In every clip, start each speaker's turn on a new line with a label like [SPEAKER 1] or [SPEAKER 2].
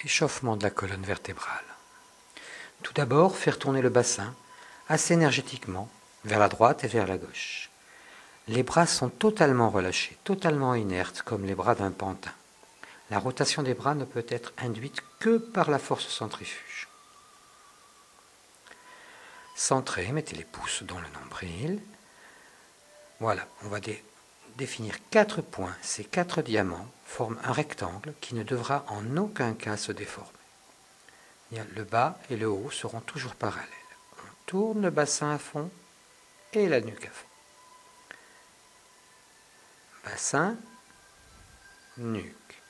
[SPEAKER 1] Échauffement de la colonne vertébrale. Tout d'abord, faire tourner le bassin assez énergétiquement vers la droite et vers la gauche. Les bras sont totalement relâchés, totalement inertes comme les bras d'un pantin. La rotation des bras ne peut être induite que par la force centrifuge. Centrez, mettez les pouces dans le nombril. Voilà, on va définir 4 points. Ces 4 diamants forment un rectangle qui ne devra en aucun cas se déformer. Le bas et le haut seront toujours parallèles. On tourne le bassin à fond et la nuque à fond. Bassin, nuque.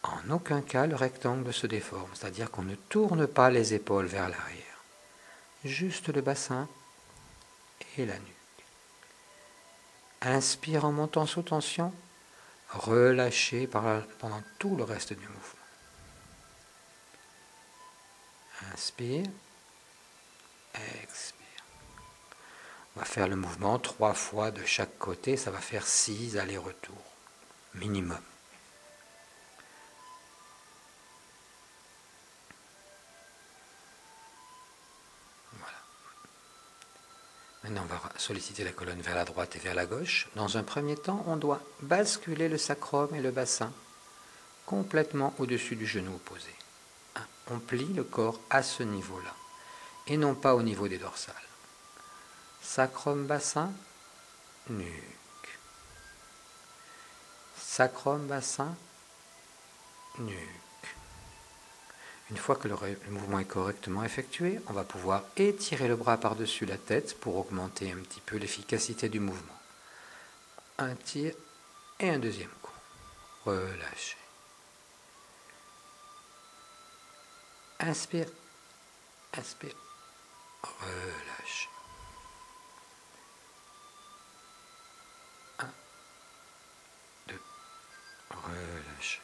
[SPEAKER 1] En aucun cas le rectangle se déforme, c'est-à-dire qu'on ne tourne pas les épaules vers l'arrière. Juste le bassin et la nuque. Inspire en montant sous tension, relâchez pendant tout le reste du mouvement. Inspire, expire. On va faire le mouvement 3 fois de chaque côté, ça va faire 6 allers-retours, minimum. Voilà. Maintenant, on va solliciter la colonne vers la droite et vers la gauche. Dans un premier temps, on doit basculer le sacrum et le bassin complètement au-dessus du genou opposé. On plie le corps à ce niveau-là, et non pas au niveau des dorsales. Sacrum, bassin, nuque. Sacrum, bassin, nuque. Une fois que le mouvement est correctement effectué, on va pouvoir étirer le bras par-dessus la tête pour augmenter un petit peu l'efficacité du mouvement. Un tir et un deuxième coup. Relâchez. Inspire, inspire, relâchez. 1, 2, relâchez.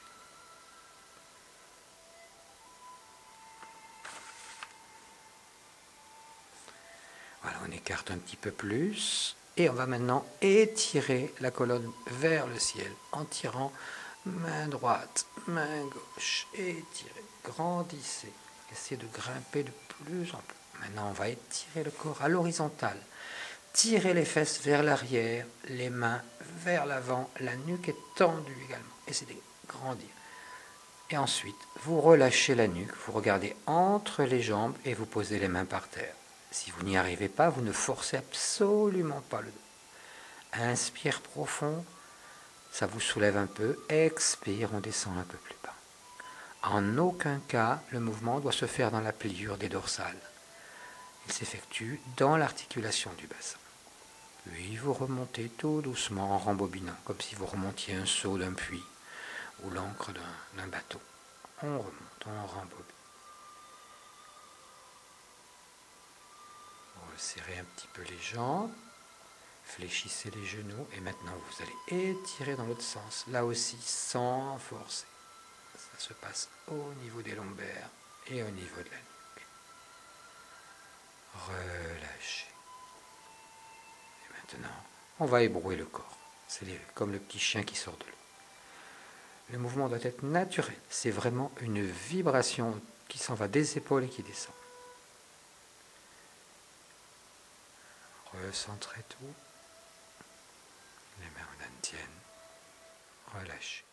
[SPEAKER 1] Voilà, on écarte un petit peu plus. Et on va maintenant étirer la colonne vers le ciel en tirant main droite, main gauche. Étirez, grandissez. Essayez de grimper de plus en plus. Maintenant, on va étirer le corps à l'horizontale. Tirez les fesses vers l'arrière, les mains vers l'avant. La nuque est tendue également. Essayez de grandir. Et ensuite, vous relâchez la nuque. Vous regardez entre les jambes et vous posez les mains par terre. Si vous n'y arrivez pas, vous ne forcez absolument pas le dos. Inspire profond, ça vous soulève un peu. Expire, on descend un peu plus bas. En aucun cas, le mouvement doit se faire dans la pliure des dorsales. Il s'effectue dans l'articulation du bassin. Puis vous remontez tout doucement en rembobinant, comme si vous remontiez un seau d'un puits ou l'ancre d'un bateau. On remonte, on rembobine. Serrez un petit peu les jambes, fléchissez les genoux et maintenant vous allez étirer dans l'autre sens, là aussi sans forcer. Ça se passe au niveau des lombaires et au niveau de la nuque. Relâchez. Et maintenant, on va ébrouer le corps. C'est comme le petit chien qui sort de l'eau. Le mouvement doit être naturel. C'est vraiment une vibration qui s'en va des épaules et qui descend. Recentrez tout. Les mains en tiennent. Relâchez.